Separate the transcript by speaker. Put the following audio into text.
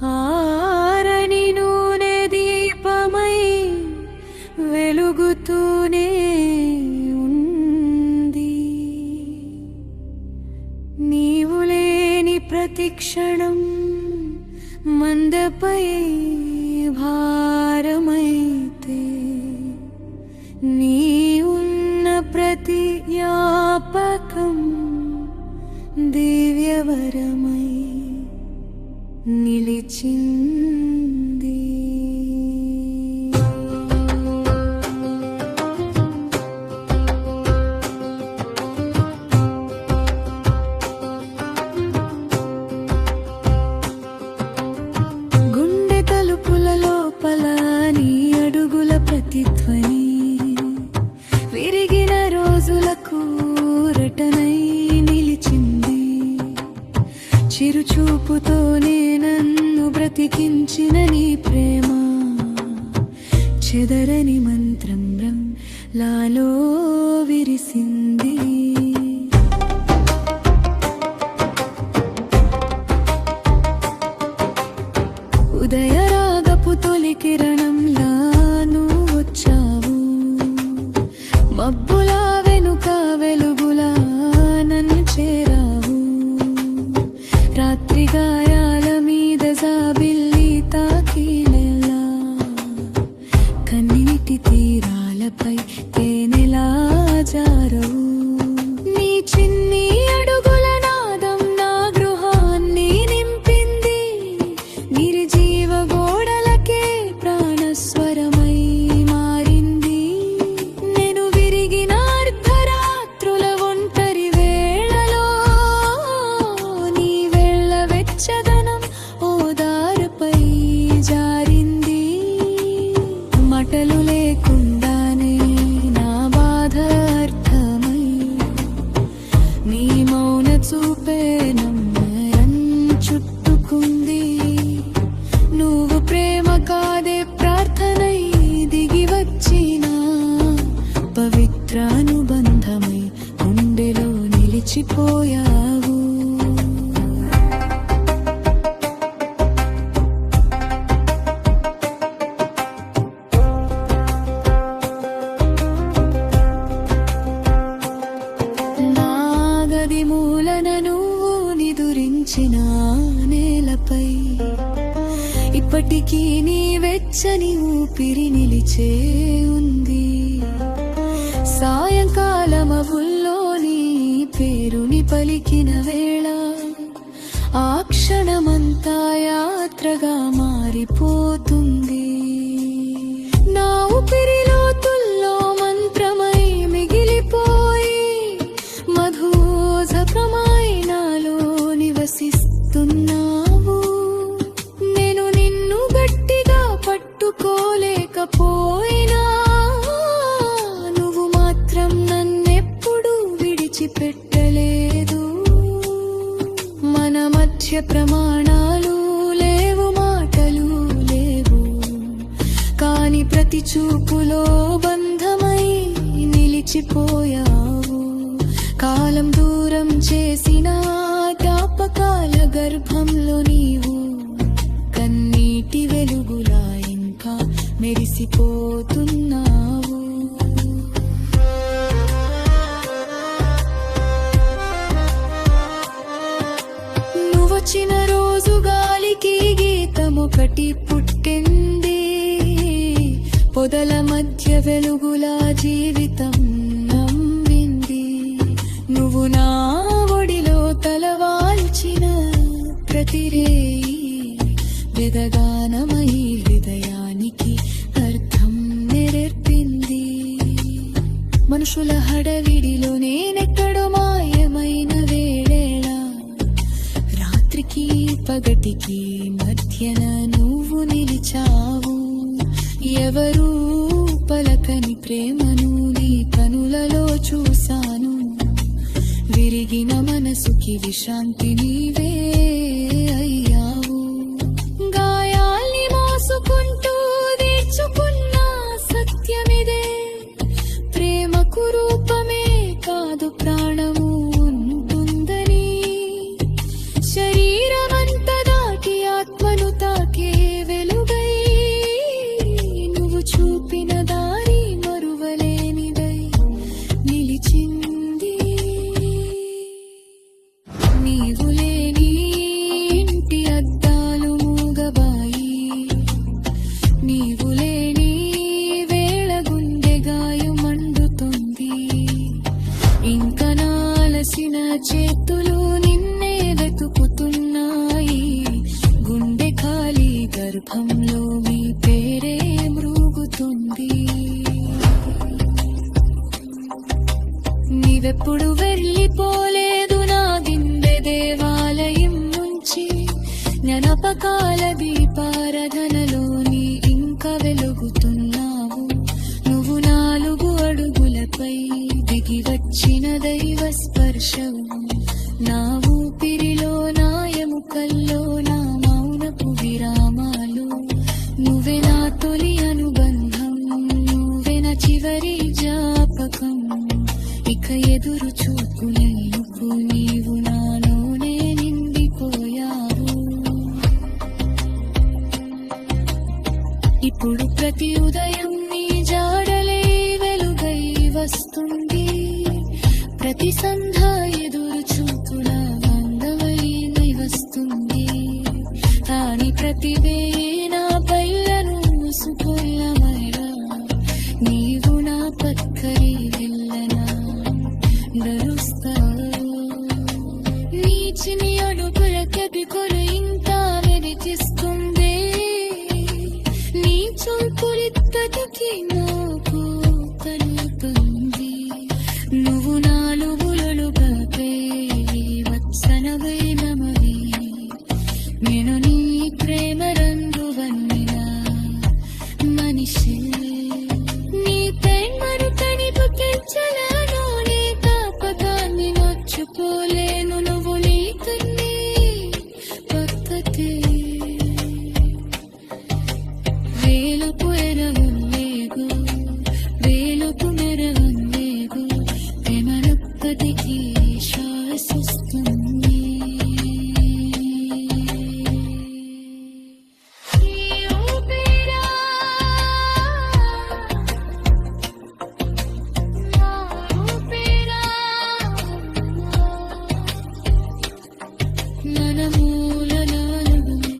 Speaker 1: ఆరని నూనె దీపమై వెలుగుతూనే ఉంది. నీవు లేని ప్రతిక్షణం మందపై భారమైతే, నీ ఉన్న ప్రతి జ్ఞాపకం దివ్యవరమై నిలిచింది. గుండె తలుపుల లోపల నీ అడుగుల ప్రతిధ్వని, విరిగిన రోజులకు రటనై నిలిచింది. చిరుచూపుతోనే నన్ను బ్రతికించిన నీ ప్రేమ, చెదరని మంత్రం లాలో విరిసింది. ఉదయరాగపు తొలి కిరణంలా నువ్వు వచ్చావు, మబ్బులా వెనుక వెలుగులా నన్ను చేరావు. రాత్రి గాయాల మీద జాబిల్లి తాకినెలా, కన్నీటి తీరాలపై తేనెలా జారవు. నీ చిన్ని అడుగుల నాదం నా గృహాన్ని నింపింది, నిర్జీవ గోడలకే ప్రాణస్వరమై మారింది. నేను విరిగిన అర్ధరాత్రుల ఒంటరి వేళలో నీ వేళ్ళ వెచ్చదనం ఓదారుపై జారింది. మాటలు లేకుండానే నా బాధ అర్థమై, నీ మౌన చూపే నమ్మరం చుట్టుకుంది. నువ్వు ప్రేమ కాదే ప్రార్థనై దిగి వచ్చిన పవిత్ర అనుబంధమై గుండెలో నిలిచిపోయావు. నా గది మూలన నువ్వు నిదురించిన నేలపై ఇప్పటికీ నీ వెచ్చని ఊపిరి నిలిచే ఉంది. సాయంకాలమవుల్లో నీ పేరుని పలికిన వేళ, ఆ క్షణమంతా యాత్రగా మారిపోతుంది. నా ఊపిరి లోతుల్లో మంత్రమై మిగిలిపోయి, మధుజపమై నాలో నివసిస్తున్నావు. నేను నిన్ను గట్టిగా పట్టుకోలేకపోయినా, నువ్వు మాత్రం నన్నెప్పుడు విడిచిపెట్టలేదు. మన మధ్య ప్రమాణాలు లేవు, మాటలు లేవు, కాని ప్రతి చూపులో బంధమై నిలిచిపోయావు. కాలం దూరం చేసిన జ్ఞాపకాల గర్భంలో నీవు కన్నీటి వెలుగులా ఇంకా మెరిసిపోతున్నావు. నువ్వొచ్చిన రోజు గాలికి గీతమొకటి పుట్టింది, పొదల మధ్య వెలుగులా జీవితం నమ్మింది. నువ్వు నా ఒడిలో తలవాల్చిన ప్రతిరేయి వెదగానమై హృదయానికి అర్థం నెరర్పింది. మనుషుల హడవిడిలో నేనెక్కడో మాయమైన వేళేళ, రాత్రికి పగటికి మధ్యన నువ్వు నిలిచావు. ఎవరూ పలకని ప్రేమను నీ కనులలో చూశాను. విరిగిన మనసుకి విశ్రాంతి నీవే అయ్యావు. గాయాల్ని మోసుకుంటూ తీర్చుకున్న సత్యమిదే, ప్రేమకు రూపమే కాదు ప్రాణము ఉంటుందని. శరీరమంత దాటి ఆత్మను గర్భంలో మీ పేరే మృగుతుంది. నీవెప్పుడు వెళ్ళిపోలేదు నా దిండె దేవాలయం నుంచి. జ్ఞాపకాల దీపారాధనలోని ఇంకా వెలుగుతున్నావు. నువ్వు 4 అడుగులపై దిగి వచ్చిన దైవ స్పర్శవు. నా ఊపిరిలో నా ఎముకల్లో నా మౌనపు విరామాలు. నువ్వే నా తొలి అనుబంధం, నువ్వే నా చివరి జ్ఞాపకం. ఇక ఎదురు చూపులేనుకు నీవు నాలోనే నిండిపోయావు. ఇప్పుడు ప్రతి ఉదయం నీ జాడలే వెలుగై వస్తుంది. ప్రతి సంధ్య ఎదురు చూపుల అందమై వస్తుంది. కానీ ప్రతివే నా పైలను మూసుకొల్లమైరా. నీవు నా పక్కరి వెళ్ళనా నడుస్తావు. నీ చిని అడుగుల కెపికొలు ఇంకా వెలిగిస్తుంది. నీ చూపులిత్తటికి నాకు కలుగుతుంది. నువ్వు 4 వచ్చనవైన మరి నేను